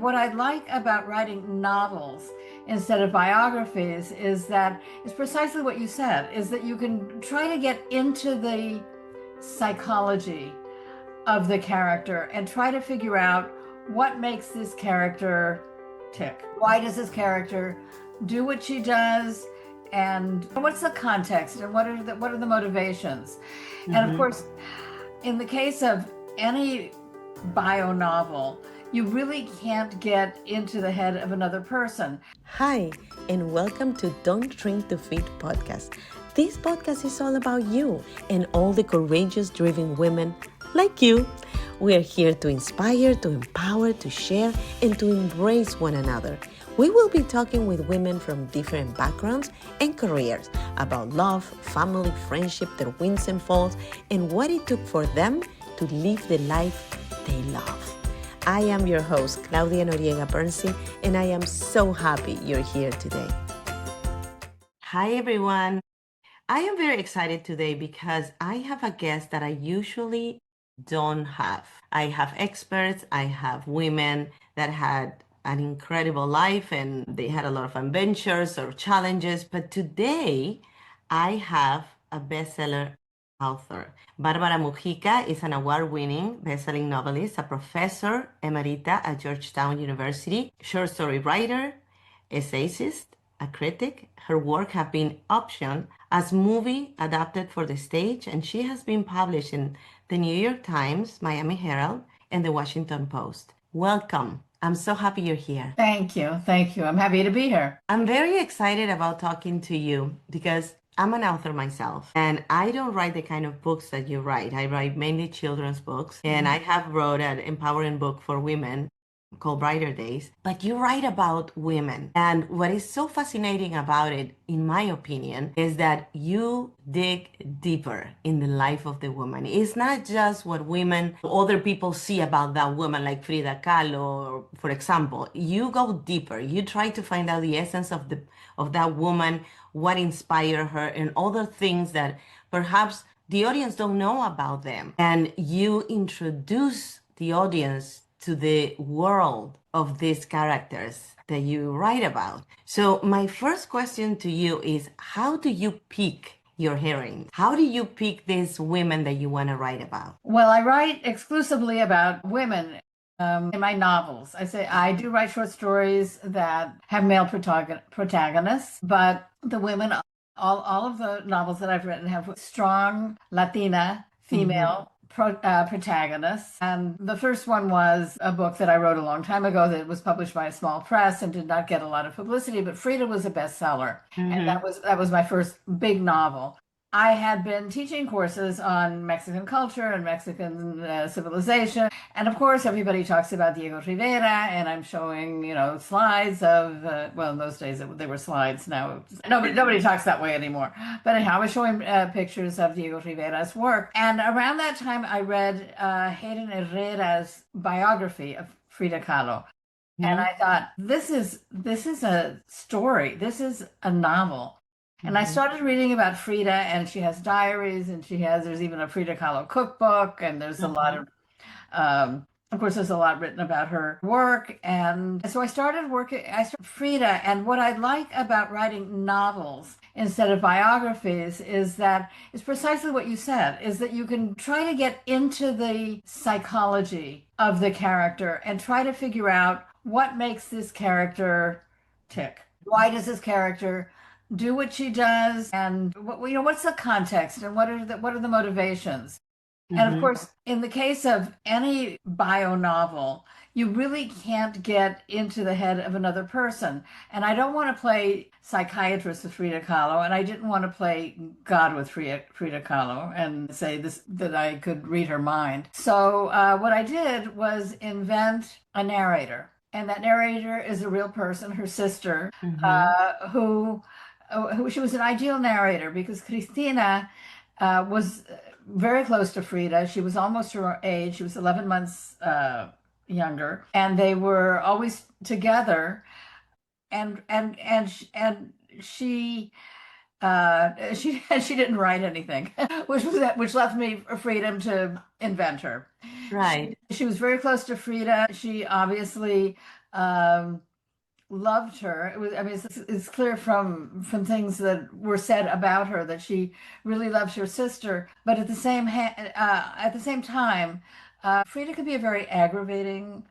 what I like about writing novels instead of biographies is that it's precisely what you said, is that you can try to get into the psychology of the character and try to figure out what makes this character tick. Why does this character do what she does? And what's the context and what are the motivations? And of course, in the case of any bio novel, you really can't get into the head of another person. Hi, and welcome to Don't Drink to Feed podcast. This podcast is all about you and all the courageous, driven women like you. We are here to inspire, to empower, to share, and to embrace one another. We will be talking with women from different backgrounds and careers about love, family, friendship, their wins and falls, and what it took for them to live the life they love. I am your host, Claudia Noriega-Bernstein, and I am so happy you're here today. Hi, everyone. I am very excited today because I have a guest that I usually don't have. I have experts, I have women that had an incredible life and they had a lot of adventures or challenges. But today I have a bestseller author. Barbara Mujica is an award-winning best-selling novelist, a professor emerita at Georgetown University, short story writer, essayist, a critic. Her work have been optioned as movie adapted for the stage, and she has been published in the New York Times, Miami Herald, and the Washington Post. Welcome. I'm so happy you're here. Thank you. Thank you. I'm happy to be here. I'm very excited about talking to you because I'm an author myself, and I don't write the kind of books that you write. I write mainly children's books, and I have wrote an empowering book for women called Brighter Days, but you write about women. And what is so fascinating about it, in my opinion, is that you dig deeper in the life of the woman. It's not just what women, other people see about that woman, like Frida Kahlo, for example. You go deeper. You try to find out the essence of that woman, what inspired her, and other things that perhaps the audience don't know about them. And you introduce the audience to the world of these characters that you write about. So my first question to you is, how do you pick your heroines? How do you pick these women that you want to write about? Well, I write exclusively about women in my novels. I do write short stories that have male protagonists, but the women, all of the novels that I've written have strong Latina female protagonists. And the first one was a book that I wrote a long time ago that was published by a small press and did not get a lot of publicity, but Frida was a bestseller. And that was my first big novel. I had been teaching courses on Mexican culture and Mexican civilization. And of course, everybody talks about Diego Rivera, and I'm showing, slides of, well, in those days they were slides. Now nobody talks that way anymore. But anyhow, I was showing pictures of Diego Rivera's work. And around that time, I read Hayden Herrera's biography of Frida Kahlo. And I thought, this is a story. This is a novel. And I started reading about Frida, and she has diaries, and there's even a Frida Kahlo cookbook, and there's a lot of course, there's a lot written about her work. And so I started Frida. And what I like about writing novels instead of biographies is that it's precisely what you said, is that you can try to get into the psychology of the character and try to figure out what makes this character tick. Why does this character do what she does, and what's the context, and what are the motivations? And of course, in the case of any bio novel, you really can't get into the head of another person. And I don't want to play psychiatrist with Frida Kahlo, and I didn't want to play God with Frida Kahlo and say that I could read her mind. So what I did was invent a narrator, and that narrator is a real person, her sister, who she was an ideal narrator because Cristina was very close to Frida. She was almost her age. She was 11 months younger, and they were always together. And she didn't write anything, which left me freedom to invent her. Right. She was very close to Frida. She obviously um, loved her. It was, I mean, it's clear from things that were said about her that she really loved her sister. But at the same time, Frida could be a very aggravating.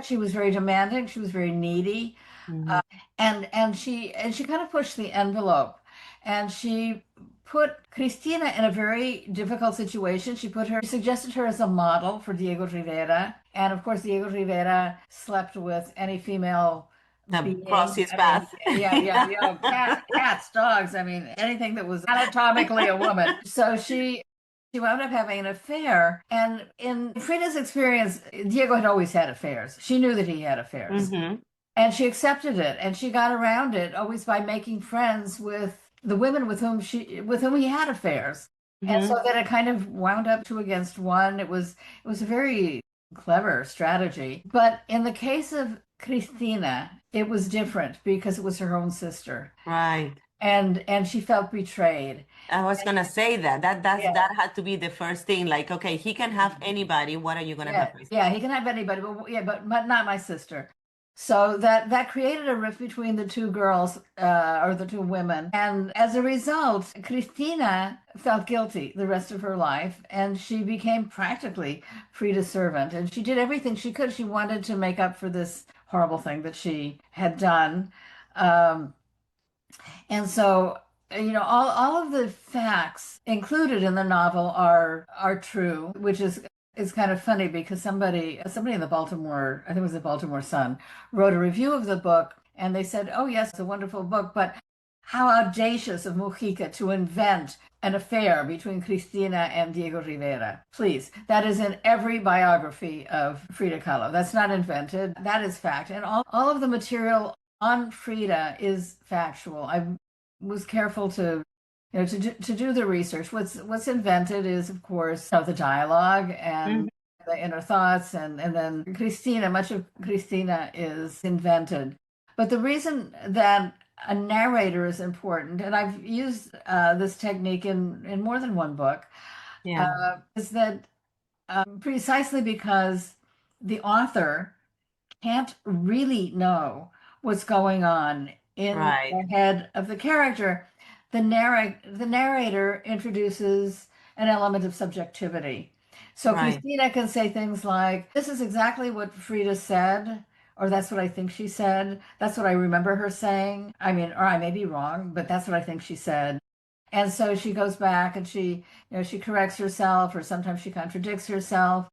She was very demanding. She was very needy, Mm-hmm. and she kind of pushed the envelope, and she put Cristina in a very difficult situation. She suggested her as a model for Diego Rivera, and of course Diego Rivera slept with any female The cross being. his I mean, path. cats, dogs. I mean, anything that was anatomically a woman. So she wound up having an affair. And in Frida's experience, Diego had always had affairs. She knew that he had affairs. Mm-hmm. And she accepted it, and she got around it always by making friends with the women with whom he had affairs. And Mm-hmm. so that it kind of wound up two against one. It was a very clever strategy. But in the case of Cristina, it was different because it was her own sister. Right. And she felt betrayed. I was gonna say that. Yeah. That had to be the first thing. Like, okay, he can have anybody. What are you gonna Yeah, have with? yeah, he can have anybody, but yeah, but not my sister. So that created a rift between the two girls, or the two women, and as a result, Cristina felt guilty the rest of her life, and she became practically Frida's servant, and she did everything she could. She wanted to make up for this horrible thing that she had done, um, and so, all of the facts included in the novel are true, which is kind of funny because somebody in the Baltimore, I think it was the Baltimore Sun, wrote a review of the book, and they said, "Oh yes, it's a wonderful book, but how audacious of Mujica to invent an affair between Cristina and Diego Rivera." Please, that is in every biography of Frida Kahlo. That's not invented. That is fact. And all of the material on Frida is factual. I was careful to to do the research. What's invented is, of course, the dialogue Mhm. and the inner thoughts, and then Cristina. Much of Cristina is invented, but the reason that a narrator is important, and I've used this technique in more than one book, Yeah. is that precisely because the author can't really know what's going on in Right. the head of the character. The narrator introduces an element of subjectivity. So Right. Christina can say things like, "This is exactly what Frida said," or "That's what I think she said. That's what I remember her saying. I mean, or I may be wrong, but that's what I think she said." And so she goes back and she corrects herself, or sometimes she contradicts herself.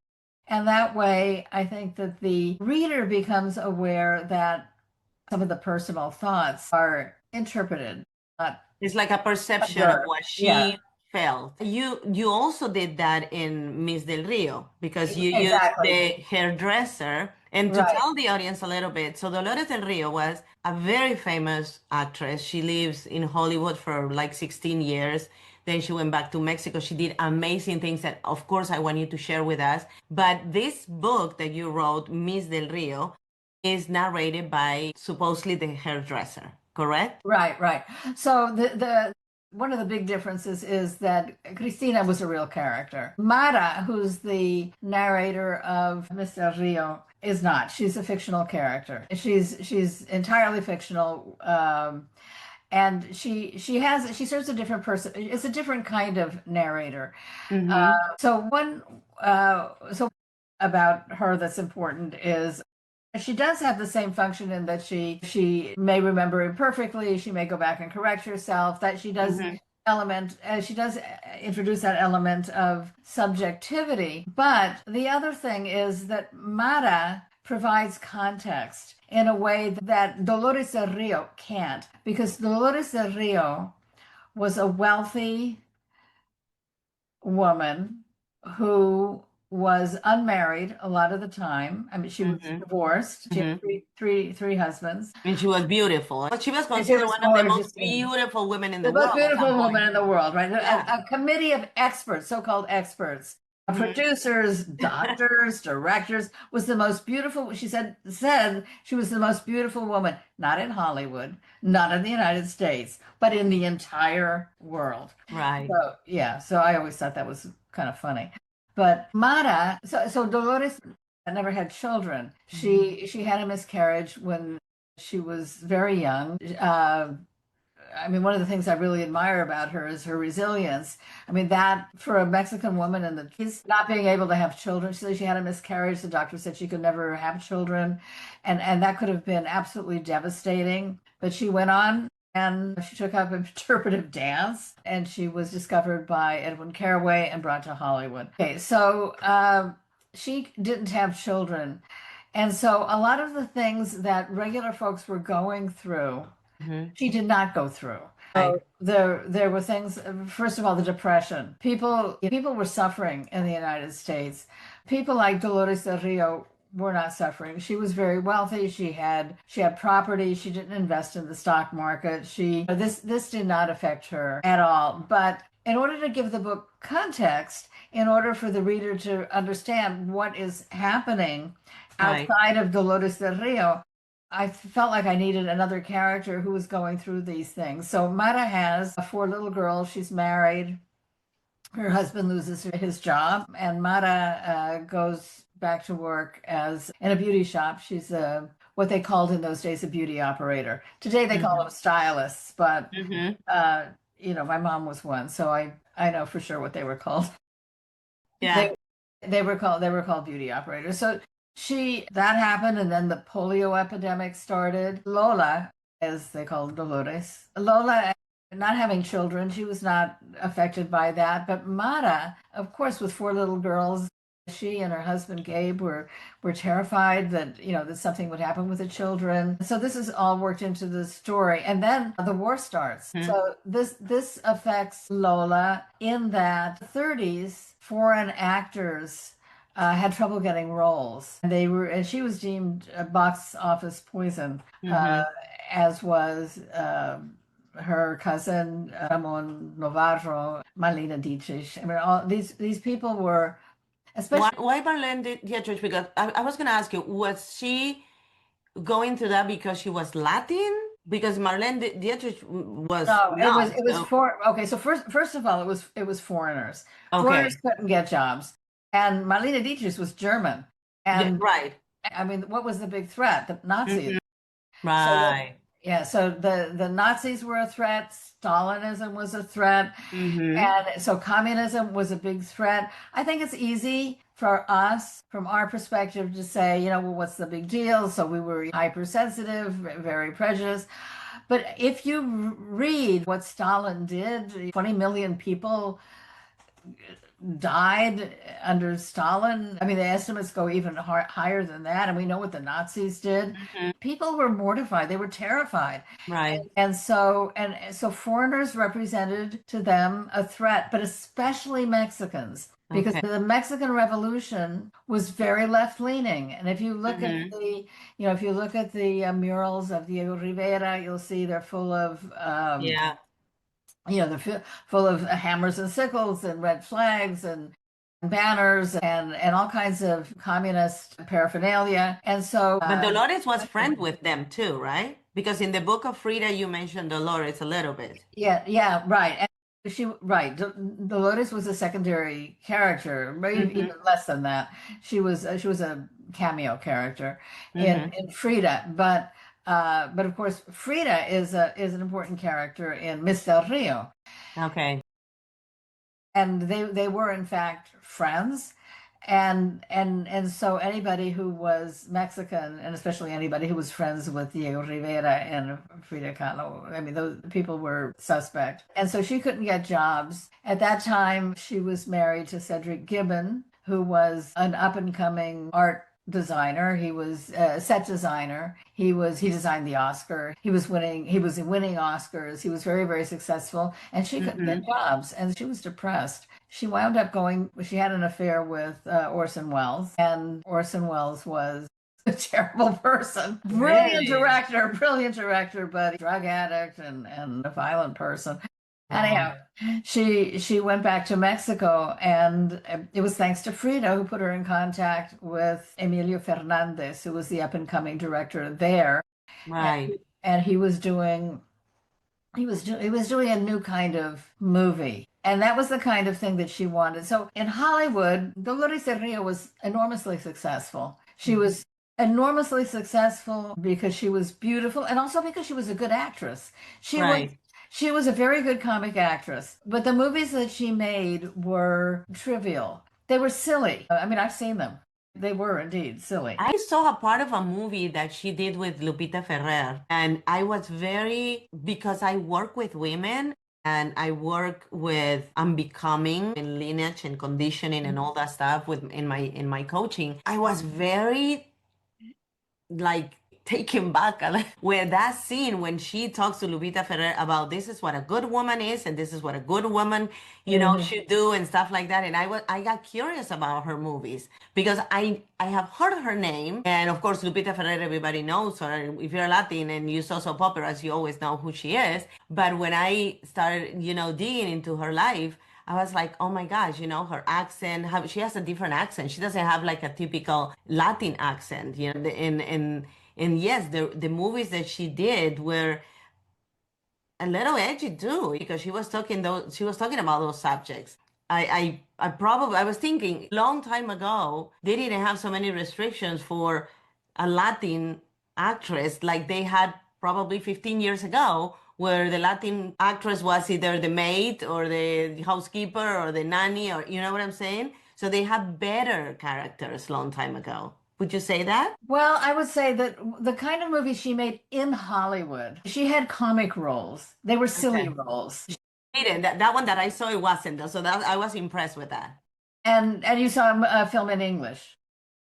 And that way, I think that the reader becomes aware that some of the personal thoughts are interpreted, not It's like a perception of observed. what Yeah, she felt. You also did that in Miss Del Rio because you used exactly. the hairdresser. And to Right. tell the audience a little bit, so Dolores Del Rio was a very famous actress. She lives in Hollywood for like 16 years. Then she went back to Mexico. She did amazing things that, of course, I want you to share with us. But this book that you wrote, Miss Del Rio, is narrated by supposedly the hairdresser, correct? Right, right. So the one of the big differences is that Cristina was a real character. Mara, who's the narrator of Mr. Rio, is not. She's a fictional character. She's entirely fictional. And she serves a different person. It's a different kind of narrator. Mm-hmm. So about her that's important is she does have the same function in that she may remember imperfectly, she may go back and correct herself, that Mm-hmm. she does introduce that element of subjectivity. But the other thing is that Mara provides context in a way that Dolores del Rio can't, because Dolores del Rio was a wealthy woman who was unmarried a lot of the time. I mean, she was Mm-hmm. divorced. She had Mm-hmm. three husbands, And she was beautiful. But she was and she considered was one of the most gorgeous. beautiful women in the The most world at some beautiful woman point. in the world, right? Yeah. A committee of experts, so-called experts, Mm-hmm. producers, doctors, directors, was the most beautiful. She said she was the most beautiful woman, not in Hollywood, not in the United States, but in the entire world. Right. So yeah, so I always thought that was kind of funny. But Mara, so Dolores never had children. Mhm. She had a miscarriage when she was very young. I mean, one of the things I really admire about her is her resilience. I mean, that for a Mexican woman and the kids not being able to have children, she said she had a miscarriage. The doctor said she could never have children, and that could have been absolutely devastating. But she went on and she took up interpretive dance, and she was discovered by Edwin Carraway and brought to Hollywood. Okay, so she didn't have children, and so a lot of the things that regular folks were going through Mhm. she did not go through. Right. So there were things. First of all, the depression. People were suffering in the United States. People like Dolores del Rio were not suffering. She was very wealthy. She had property. She didn't invest in the stock market. This did not affect her at all. But in order to give the book context, in order for the reader to understand what is happening Right. outside of Dolores del Rio, I felt like I needed another character who was going through these things. So Mara has four little girls. She's married. Her husband loses his job, and Mara goes back to work as in a beauty shop. She's what they called in those days a beauty operator. Today they call Mhm. them stylists, but Mhm. uh, my mom was one, so I know for sure what they were called. Yeah. They they were called beauty operators. So that happened, and then the polio epidemic started. Lola, as they called Dolores, Lola, not having children, she was not affected by that. But Mara, of course, with four little girls, she and her husband Gabe were terrified that that something would happen with the children. So this is all worked into the story, and then the war starts. Mhm. So this affects Lola in that 30s foreign actors had trouble getting roles. And she was deemed a box office poison, Mhm. as was her cousin Ramon Novarro, Marlene Dietrich. I mean, all these people were, especially. Why Marlene Dietrich? Because I was going to ask you, was she going through that because she was Latin? Because Marlene Dietrich was No, not. it was So, for okay. So first of all, it was foreigners. Foreigners okay. couldn't get jobs, and Marlene Dietrich was German, Yeah, and right. I mean, what was the big threat? The Nazis. Mhm. So Right. yeah, so the Nazis were a threat. Stalinism was a threat, Mhm. and so communism was a big threat. I think it's easy for us, from our perspective, to say, well, what's the big deal? So we were hypersensitive, very prejudiced. But if you read what Stalin did, 20 million people died under Stalin. I mean, the estimates go even higher than that. And we know what the Nazis did. Mhm. People were mortified. They were terrified. Right. And so foreigners represented to them a threat, but especially Mexicans, because Okay. the Mexican Revolution was very left-leaning. And if you look at Mhm. the murals of Diego Rivera, you'll see they're full of Yeah. they're full of hammers and sickles and red flags and banners and all kinds of communist paraphernalia. And so, But Dolores was friend with them too, right? Because in the book of Frida, you mentioned Dolores a little bit. yeah, yeah, right. And right. Dolores was a secondary character, maybe Hmm. even less than that. She was a cameo character in Hmm. in Frida, but of course, Frida is an important character in Miss Del Rio. Okay. And they were in fact friends, and so anybody who was Mexican, and especially anybody who was friends with Diego Rivera and Frida Kahlo, I mean, those people were suspect. And so she couldn't get jobs at that time. She was married to Cedric Gibbon, who was an up and coming art designer. He was a set designer. He designed the Oscar. He was winning Oscars. He was very, very successful, and she couldn't Hmm. get jobs, and she was depressed. She had an affair with Orson Welles, and Orson Welles was a terrible person. Really? Brilliant director, but drug addict and a violent person. Anyhow, Wow. she went back to Mexico, and it was thanks to Frida who put her in contact with Emilio Fernandez, who was the up and coming director there, and Right. and he was doing a new kind of movie. And that was the kind of thing that she wanted. So in Hollywood, Dolores del Rio was enormously successful. She was enormously successful because she was beautiful and also because she was a good actress. She was Right. she was a very good comic actress, but the movies that she made were trivial. They were silly. I mean, I've seen them. They were indeed silly. I saw a part of a movie that she did with Lupita Ferrer, and I was very, because I work with women and I work with unbecoming and lineage and conditioning and all that stuff with in my coaching. I was very like taken back where that scene when she talks to Lupita Ferrer about this is what a good woman is and this is what a good woman, Mhm. should do and stuff like that. And I got curious about her movies because I have heard her name, and of course Lupita Ferrer, everybody knows her. If you're Latin and you saw soap operas, you always know who she is. But when I started, digging into her life, I was like, oh my gosh, her accent, she has a different accent. She doesn't have like a typical Latin accent, and yes, the movies that she did were a little edgy too, because she was talking about those subjects. I was thinking long time ago, they didn't have so many restrictions for a Latin actress like they had probably 15 years ago, where the Latin actress was either the maid or the housekeeper or the nanny, or you know what I'm saying? So they had better characters long time ago. Would you say that? Well, I would say that the kind of movies she made in Hollywood, she had comic roles. They were silly Okay. roles. Didn't. That one that I saw, it wasn't though. So that I was impressed with that. And you saw a film in English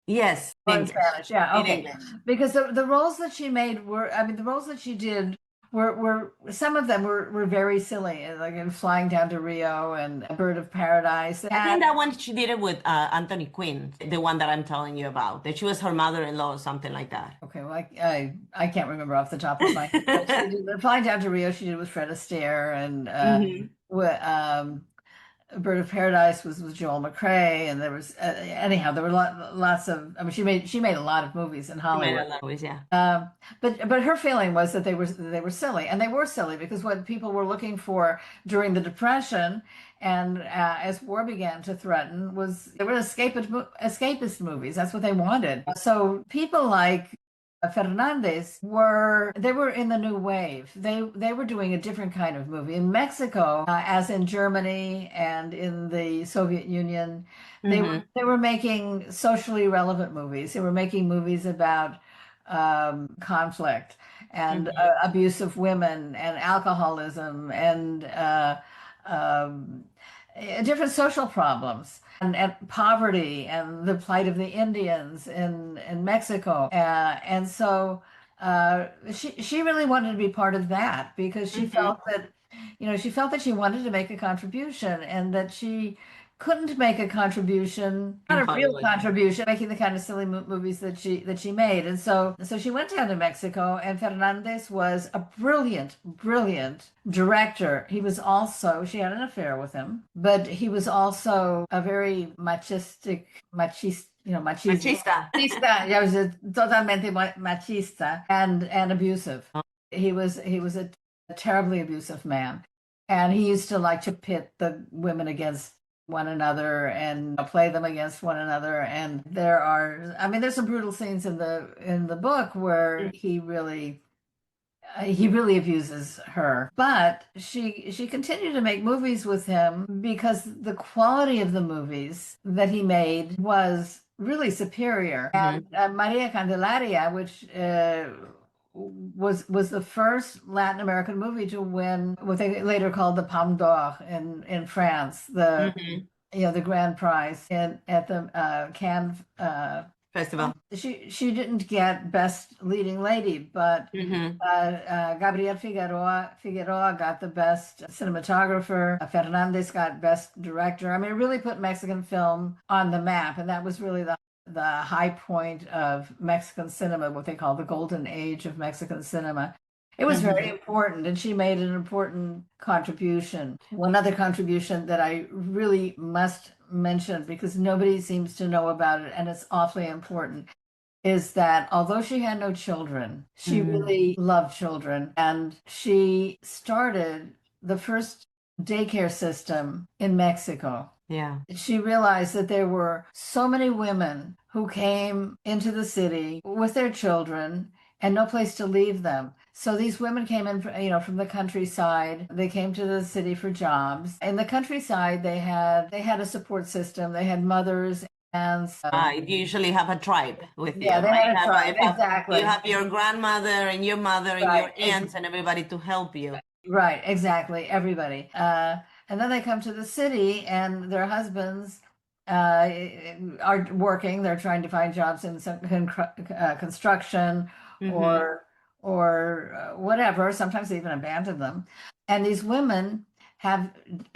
Yes, or in in English. Spanish. Yeah, In okay. English. Because the roles that she made were, I mean, the roles that she did were some of them were very silly, like in Flying Down to Rio and A Bird of Paradise. I think And that one she did it with Anthony Quinn, the one that I'm telling you about. That she was her mother-in-law or something like that. okay, well, I can't remember off the top of my head. But she did, Flying Down to Rio, she did with Fred Astaire, and Hmm. Bird of Paradise was with Joel McCrea, and there was anyhow there were lots of. I mean, she made a lot of movies in She made Hollywood. a lot of movies, yeah. But her feeling was that they were silly, and they were silly because what people were looking for during the Depression, and as war began to threaten, was they were escapist movies. That's what they wanted. So people like Fernandez were in the new wave. They were doing a different kind of movie in Mexico, as in Germany and in the Soviet Union. They were Hmm. they were making socially relevant movies. They were making movies about conflict and Hmm. abuse of women and alcoholism and um, different social problems and poverty and the plight of the Indians in Mexico. And so she really wanted to be part of that because Hmm. she felt that she wanted to make a contribution and that she couldn't make a contribution, In not a real Hollywood. contribution, making the kind of silly movies that she made. And so she went down to Mexico, and Fernandez was a brilliant, brilliant director. She had an affair with him, but he was also a very machismo. Machista. Machista, yeah, was totalmente machista and abusive. He was a terribly abusive man, and he used to like to pit the women against one another and play them against one another. And I mean, there's some brutal scenes in the book where he really abuses her, but she continued to make movies with him because the quality of the movies that he made was really superior. Hmm. And Maria Candelaria, which was the first Latin American movie to win what they later called the Palme d'Or in France, Hmm. the grand prize at the Cannes. Festival. She didn't get Best Leading Lady, but Hmm. Gabriel Figueroa got the Best Cinematographer. Fernandez got Best Director. I mean, it really put Mexican film on the map, and that was really the high point of Mexican cinema, what they call the golden age of Mexican cinema. It was very Hmm. important, and she made an important contribution. One other contribution that I really must mention because nobody seems to know about it, and it's awfully important, is that although she had no children, she Hmm. really loved children, and she started the first daycare system in Mexico. Yeah. She realized that there were so many women who came into the city with their children and no place to leave them. So these women came in, from the countryside. They came to the city for jobs. In the countryside, they had a support system. They had mothers and You usually have a tribe with you, yeah, they right? had a tribe. You Exactly. have your grandmother and your mother and Right. your aunts and everybody to help you. Right, exactly. Everybody. And then they come to the city and their husbands are working. They're trying to find jobs in some construction Mm-hmm. or whatever. Sometimes they even abandon them. And these women have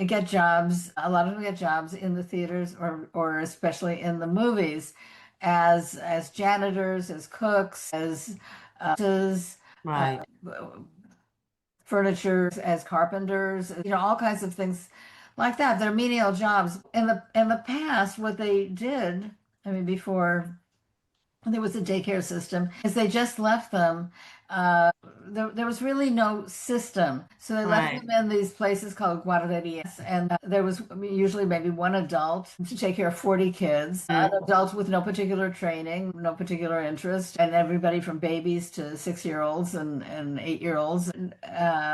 get jobs. A lot of them get jobs in the theaters or especially in the movies as janitors, as cooks, as uh, Right. furniture as carpenters, all kinds of things like that. They're menial jobs. In the past, what they did, I mean, before there was a daycare system, is they just left them. There was really no system. So they left Right. them in these places called guarderías. And there was usually maybe one adult to take care of 40 kids, an adult with no particular training, no particular interest, and everybody from babies to 6-year-olds and 8-year-olds.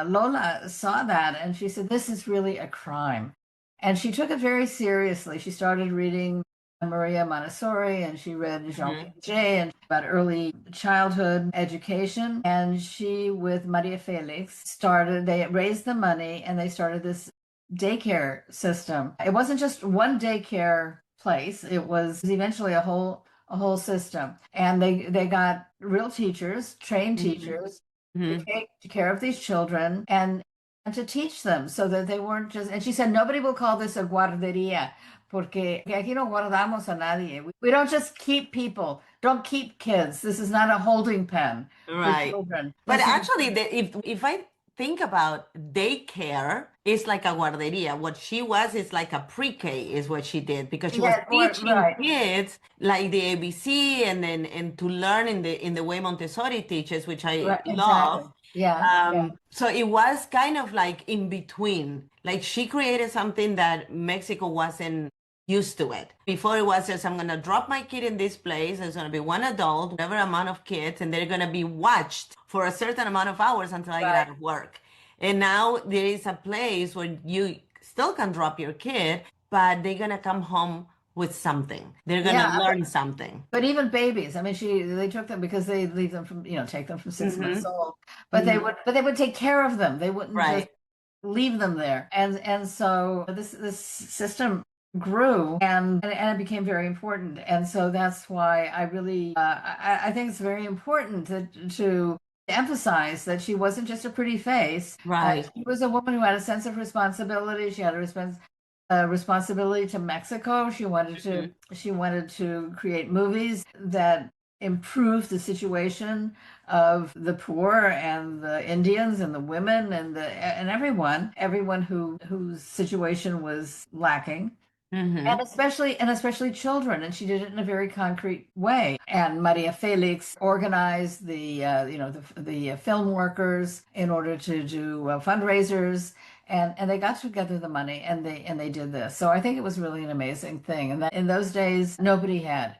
Lola saw that and she said, this is really a crime. And she took it very seriously. She started reading Maria Montessori and she read Jean Mm-hmm. Piaget and about early childhood education. And she, with Maria Felix, they raised the money and they started this daycare system. It wasn't just one daycare place, it was eventually a whole system. And they got real teachers, trained teachers to Mm-hmm. take care of these children and to teach them so that they weren't just, and she said, nobody will call this a guardería porque aquí no guardamos a nadie. We don't just keep people, don't keep kids. This is not a holding pen for Right. children. But This is, actually, if I think about daycare, it's like a guarderia. What she was is like a pre-K is what she did because she was yeah, teaching right, kids like the ABC and to learn in the way Montessori teaches, which I right, exactly. love. Yeah, yeah, So it was kind of like in between. Like she created something that Mexico wasn't used to it. Before it was just, I'm going to drop my kid in this place. There's going to be one adult, whatever amount of kids, and they're going to be watched for a certain amount of hours until I get right. out of work. And now there is a place where you still can drop your kid, but they're going to come home with something. They're going to Yeah, learn something. but even babies, I mean, they took them because they leave them from, take them from 6 months Mm-hmm. old, but they Mm-hmm. would take care of them. They wouldn't just Right. leave them there. And so this system grew and it became very important. And so that's why I really I think it's very important to emphasize that she wasn't just a pretty face. Right. She was a woman who had a sense of responsibility. She had a responsibility to Mexico. Mm-hmm. She wanted to create movies that improve the situation of the poor and the Indians and the women and everyone whose situation was lacking. Mm-hmm. And especially children, and she did it in a very concrete way. And Maria Felix organized the film workers in order to do fundraisers, and they got together the money, and they did this. So I think it was really an amazing thing. And that in those days, nobody had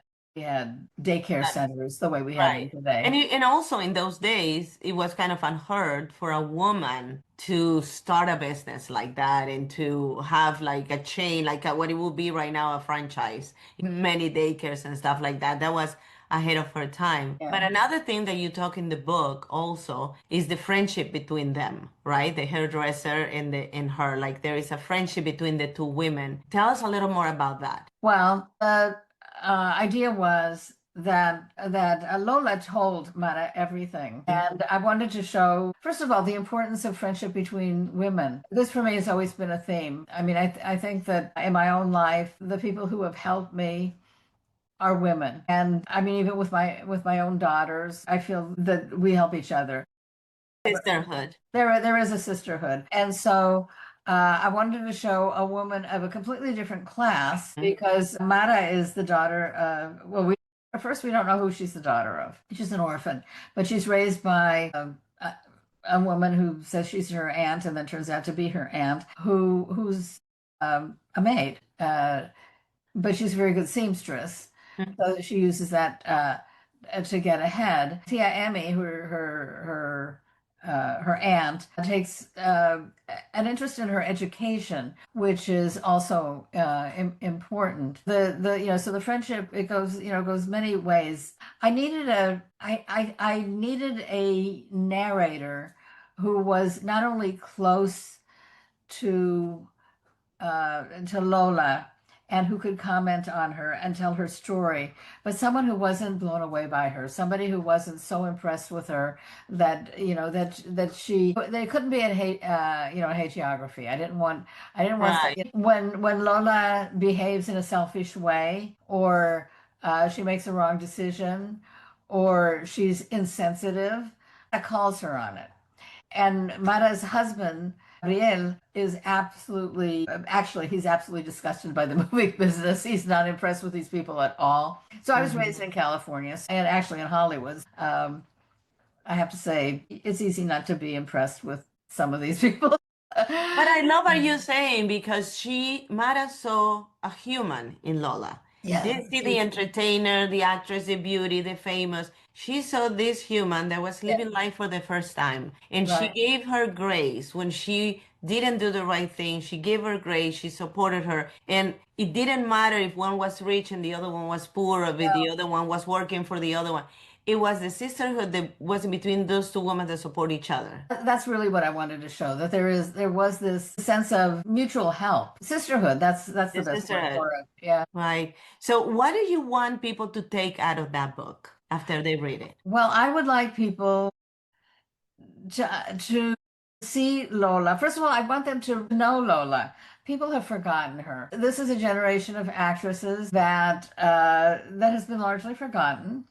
daycare centers the way we have them Right. And today. and also in those days, it was kind of unheard for a woman to start a business like that and to have like a chain, like what it would be right now, a franchise, many daycares and stuff like that. That was ahead of her time. But Yeah. another thing that you talk in the book also is the friendship between them, right? The hairdresser and her. Like there is a friendship between the two women. Tell us a little more about that. Well, the idea was that Lola told Mara everything, and I wanted to show, first of all, the importance of friendship between women. This for me has always been a theme. I mean, I think that in my own life, the people who have helped me are women, and I mean, even with my own daughters, I feel that we help each other. Sisterhood. There is a sisterhood, and so I wanted to show a woman of a completely different class because Mara is the daughter. Well, we don't know who she's the daughter of. She's an orphan, but she's raised by a woman who says she's her aunt and then turns out to be her aunt, who's a maid, but she's a very good seamstress. So she uses that to get ahead. Tia Emmy, her aunt, takes an interest in her education, which is also important. So the friendship, it goes many ways. I needed a narrator who was not only close to to Lola and who could comment on her and tell her story, but someone who wasn't blown away by her, somebody who wasn't so impressed with her that they couldn't be in hagiography. I didn't want Right. when Lola behaves in a selfish way, or she makes a wrong decision, or she's insensitive, that calls her on it. And Mara's husband, Gabriel, is actually, he's absolutely disgusted by the movie business. He's not impressed with these people at all. So I was raised in California and actually in Hollywood. I have to say, it's easy not to be impressed with some of these people. But I love what you're saying because Mara saw a human in Lola. Yeah. Didn't see the entertainer, the actress, the beauty, the famous. She saw this human that was Yeah, living life for the first time. And she right. gave her grace when she didn't do the right thing. She gave her grace. She supported her. And it didn't matter if one was rich and the other one was poor, or if the other one was working for the other one. It was the sisterhood that was in between those two women that support each other. That's really what I wanted to show, that there was this sense of mutual help, sisterhood. That's the The best word sisterhood. for it. Yeah. Right. So, what do you want people to take out of that book after they read it? Well, I would like people to see Lola. First of all, I want them to know Lola. People have forgotten her. This is a generation of actresses that has been largely forgotten.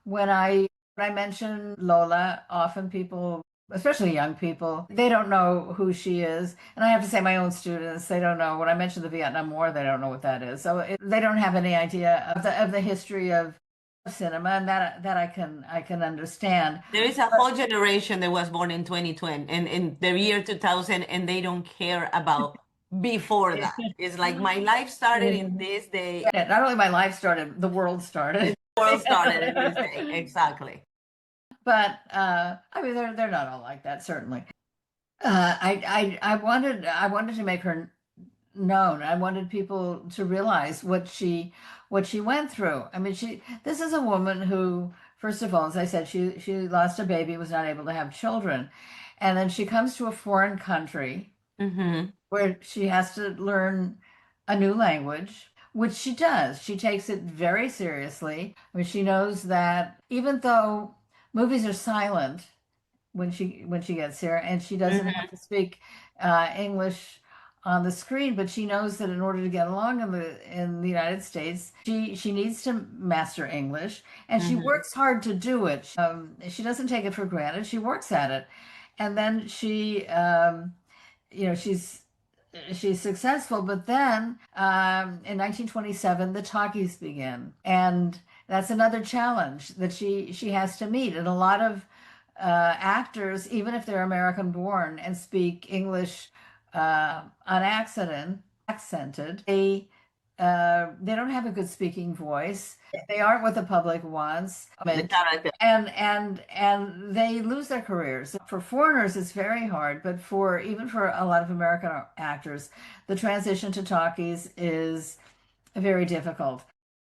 When I mention Lola, often people, especially young people, they don't know who she is. And I have to say, my own students, they don't know. When I mention the Vietnam War, they don't know what that is. So they don't have any idea of the history of cinema, and that I can understand. There is a whole generation that was born in 2020 and in the year 2000, and they don't care about before that. It's like my life started in this day, Yeah, not only my life started, the world started. the world started in this day. Exactly. But I mean, they're not all like that, certainly. I wanted to make her known. I wanted people to realize what she went through. I mean, this is a woman who, first of all, as I said, she lost a baby, was not able to have children, and then she comes to a foreign country Mm-hmm. where she has to learn a new language, which she does. She takes it very seriously. I mean, she knows that even though movies are silent when she gets here, and she doesn't Mm-hmm. have to speak English on the screen, but she knows that in order to get along in the United States, she needs to master English, and she Mm-hmm. works hard to do it. She doesn't take it for granted. She works at it, and then she's successful. But then in 1927, the talkies begin, and that's another challenge that she has to meet. And a lot of actors, even if they're American born and speak English unaccented, they don't have a good speaking voice. They aren't what the public wants, The character. and they lose their careers. For foreigners, it's very hard, but even for a lot of American actors, the transition to talkies is very difficult.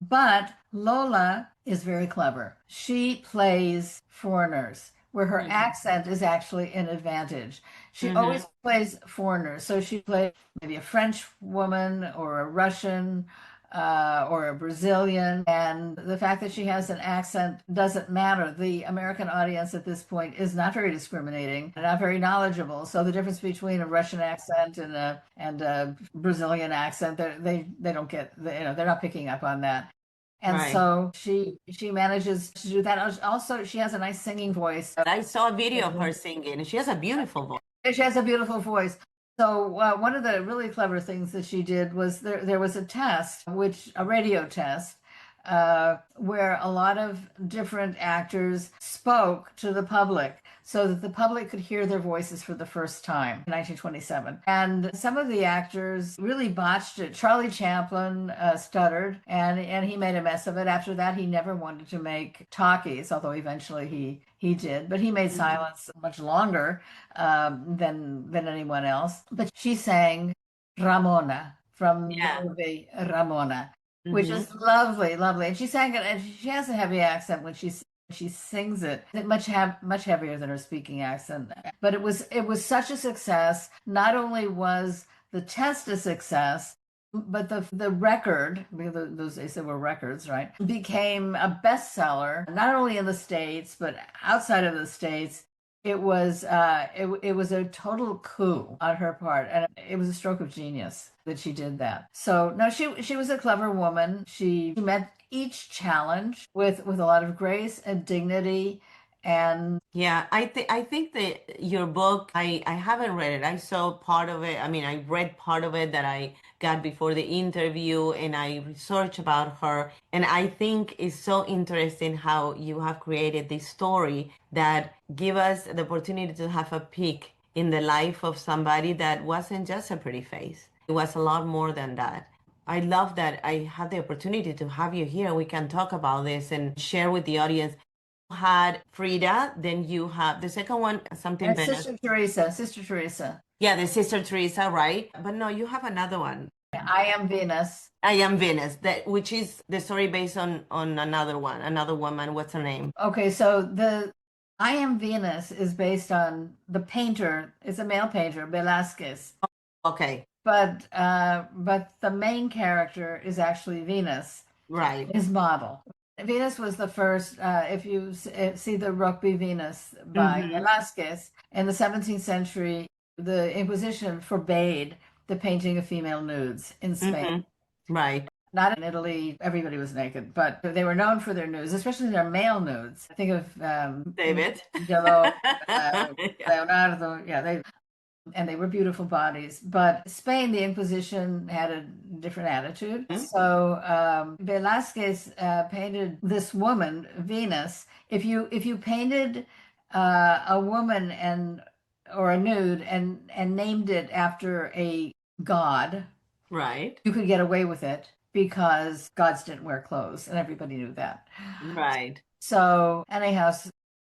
But Lola is very clever. She plays foreigners where her accent is actually an advantage. She Mm-hmm. always plays foreigners. So she plays maybe a French woman or a Russian or a Brazilian. And the fact that she has an accent doesn't matter. The American audience at this point is not very discriminating, not very knowledgeable. So the difference between a Russian accent and a Brazilian accent, they don't get, they're not picking up on that. And Right. so she manages to do that. Also, she has a nice singing voice. I saw a video of her singing, and she has a beautiful voice. She has a beautiful voice. So one of the really clever things that she did was there was a test, a radio test, where a lot of different actors spoke to the public. so that the public could hear their voices for the first time in 1927. And some of the actors really botched it. Charlie Chaplin stuttered, and he made a mess of it. After that, he never wanted to make talkies, although eventually he did. But he made Mhm. silence much longer than anyone else. But she sang Ramona from the Yeah. movie Ramona, which Hmm. is lovely, lovely. And she sang it, and she has a heavy accent when she sings it, much heavier than her speaking accent. But it was such a success. Not only was the test a success, but the record, because those days there were records, right, became a bestseller, not only in the States, but outside of the States. It was a total coup on her part, and it was a stroke of genius that she did that. So no, she was a clever woman. She met each challenge with a lot of grace and dignity, and Yeah, I think that your book, I haven't read it. I saw part of it. I mean, I read part of it that I got before the interview, and I researched about her. And I think it's so interesting how you have created this story that give us the opportunity to have a peek in the life of somebody that wasn't just a pretty face. It was a lot more than that. I love that I have the opportunity to have you here. We can talk about this and share with the audience. Had Frida, then you have the second one, something better. Sister Teresa. Yeah, the Sister Teresa, right? But no, you have another one. I Am Venus. I Am Venus, that which is the story based on another one, another woman. What's her name? Okay, so the I Am Venus is based on the painter. It's a male painter, Velázquez. Okay, But the main character is actually Venus, right. his model. Venus was the first. If you see the Rugby Venus by Mm-hmm. Velázquez in the 17th century, the Inquisition forbade the painting of female nudes in Spain. Mm-hmm. Right. Not in Italy, everybody was naked, but they were known for their nudes, especially their male nudes. Think of David. Michelangelo, Yeah. Leonardo. Yeah, they were beautiful bodies. But Spain, the Inquisition had a different attitude. So Velázquez painted this woman, Venus. If you painted a woman and or a nude and named it after a god, Right. you could get away with it because gods didn't wear clothes, and everybody knew that. Right. So anyhow,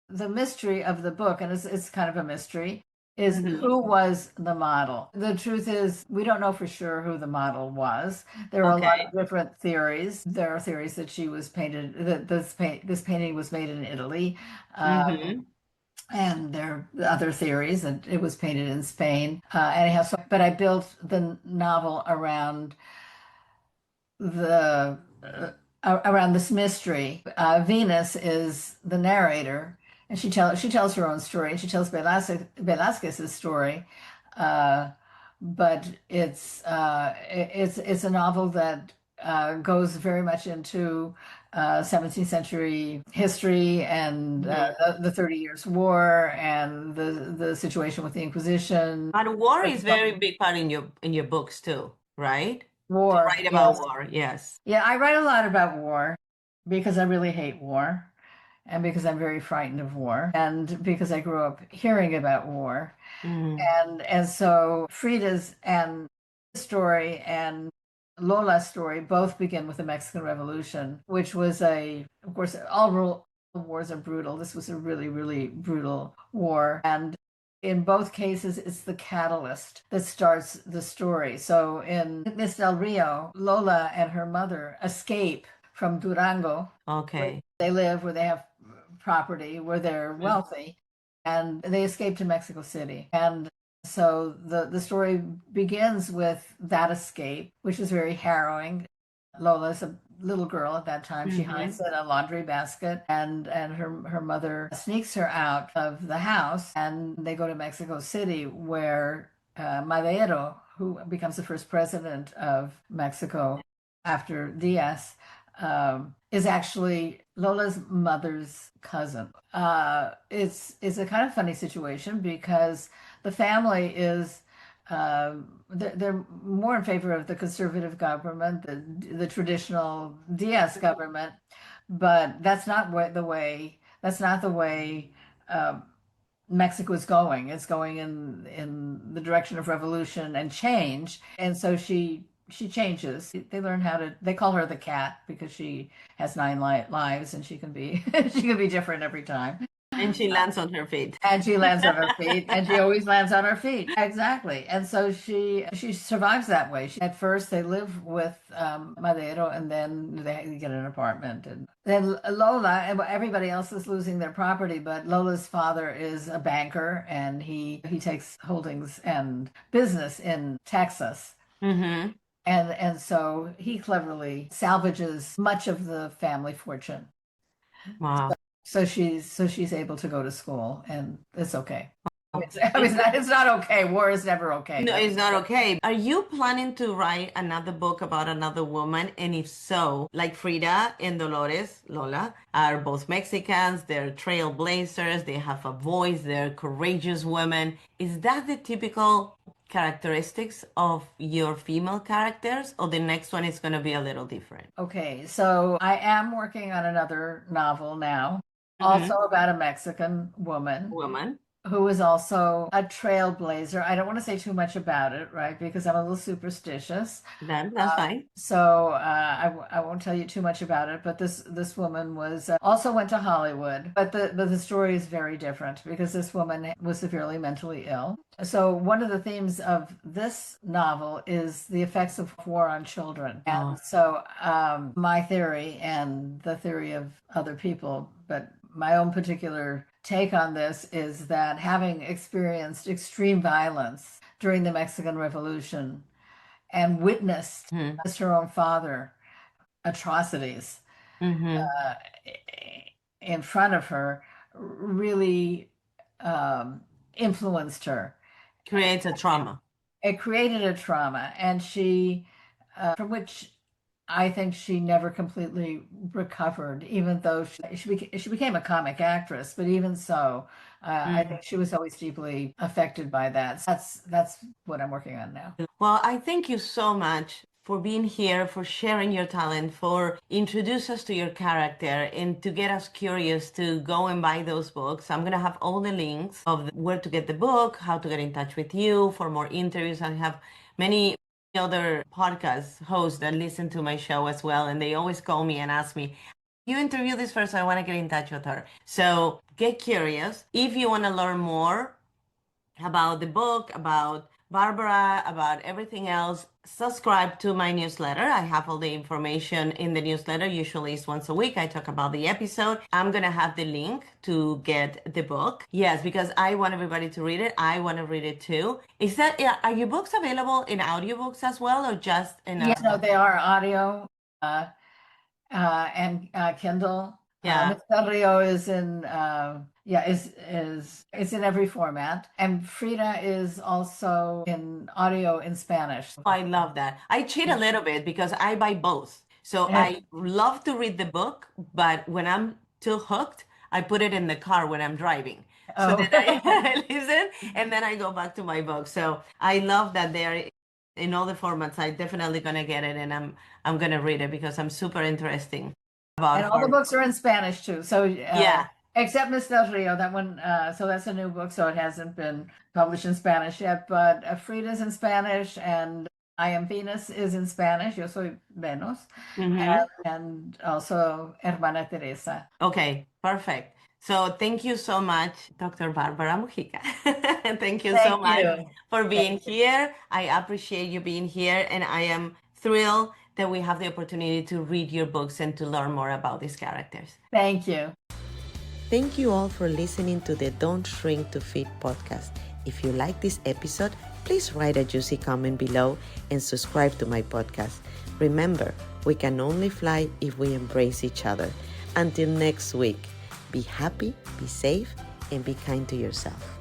the mystery of the book, and it's kind of a mystery, is Mm-hmm. who was the model. The truth is, we don't know for sure who the model was. There are a lot of Okay. different theories. There are theories that she was painted, that this painting was made in Italy. Mm-hmm. And there are other theories that it was painted in Spain. Anyhow, but I built the novel the around this mystery. Venus is the narrator, and she tells her own story, and she tells Velázquez's story. Uh, but it's a novel that goes very much into 17th century history and Mm-hmm. the 30 Years War and the situation with the Inquisition. But war is very big part in your books too, right? To War, write about yes. war, yes. Yeah, I write a lot about war because I really hate war and because I'm very frightened of war and because I grew up hearing about war. Mm. And so Frida's and story and Lola's story both begin with the Mexican Revolution, which was of course, all wars are brutal. This was a really, really brutal war. And in both cases, it's the catalyst that starts the story. So in Miss Del Rio, Lola and her mother escape from Durango, where Okay. they live, where they have property, where they're wealthy, and they escape to Mexico City. And so the story begins with that escape, which is very harrowing. Lola's a little girl at that time. She Mm-hmm. hides in a laundry basket, and her mother sneaks her out of the house, and they go to Mexico City, where Madero, who becomes the first president of Mexico after Diaz, is actually Lola's mother's cousin. It's a kind of funny situation because the family is they're more in favor of the conservative government, the traditional Diaz government, but that's not the way. That's not the way. Mexico is going. It's going in the direction of revolution and change. And so she changes. They learn how to. They call her the cat because she has nine lives and she can be she can be different every time. And she lands on her feet. And she lands on her feet, and she always lands on her feet. Exactly. And so she survives that way. At first, they live with Madero, and then they get an apartment. And then Lola, and everybody else is losing their property, but Lola's father is a banker, and he takes holdings and business in Texas. Mm-hmm. And so he cleverly salvages much of the family fortune. Wow. So she's able to go to school, and it's okay. It's not okay. War is never okay. No, it's not okay. Are you planning to write another book about another woman? And if so, like Frida and Dolores, Lola, are both Mexicans, they're trailblazers, they have a voice, they're courageous women. Is that the typical characteristics of your female characters, or the next one is going to be a little different? Okay, so I am working on another novel now, also about a Mexican woman who is also a trailblazer. I don't want to say too much about it, right? Because I'm a little superstitious. That's fine. So I won't tell you too much about it. But this woman was also went to Hollywood. But the story is very different because this woman was severely mentally ill. So one of the themes of this novel is the effects of war on children. And so my theory and the theory of other people, but my own particular take on this is that having experienced extreme violence during the Mexican Revolution and witnessed as her own father atrocities in front of her really influenced her. Creates a trauma. It created a trauma, and she, from which I think she never completely recovered, even though she became a comic actress. But even so, I think she was always deeply affected by that. So that's what I'm working on now. Well, I thank you so much for being here, for sharing your talent, for introduce us to your character, and to get us curious to go and buy those books. I'm going to have all the links of where to get the book, how to get in touch with you for more interviews. I have many other podcast hosts that listen to my show as well, and they always call me and ask me, you interview this person, I want to get in touch with her. So get curious. If you want to learn more about the book, about Barbara, about everything else, subscribe to my newsletter. I have all the information in the newsletter. Usually it's once a week. I talk about the episode. I'm going to have the link to get the book. Yes, because I want everybody to read it. I want to read it too. Are your books available in audiobooks as well, or just in Yes, no, they are audio and Kindle. Yeah. Mr. Rio is in it's in every format, and Frida is also in audio in Spanish. I love that. I cheat a little bit because I buy both. So I love to read the book, but when I'm too hooked, I put it in the car when I'm driving. So then I listen, and then I go back to my book. So I love that they're in all the formats. I'm definitely gonna get it, and I'm gonna read it because I'm super interesting about and all the books are in Spanish too. So yeah. Except Miss Del Rio, that one, so that's a new book, so it hasn't been published in Spanish yet, but Frida's in Spanish, and I Am Venus is in Spanish, Yo Soy Venus, and also Hermana Teresa. Okay, perfect. So thank you so much, Dr. Barbara Mujica. Thank you so much for being here. I appreciate you being here, and I am thrilled that we have the opportunity to read your books and to learn more about these characters. Thank you. Thank you all for listening to the Don't Shrink to Fit podcast. If you like this episode, please write a juicy comment below and subscribe to my podcast. Remember, we can only fly if we embrace each other. Until next week, be happy, be safe, and be kind to yourself.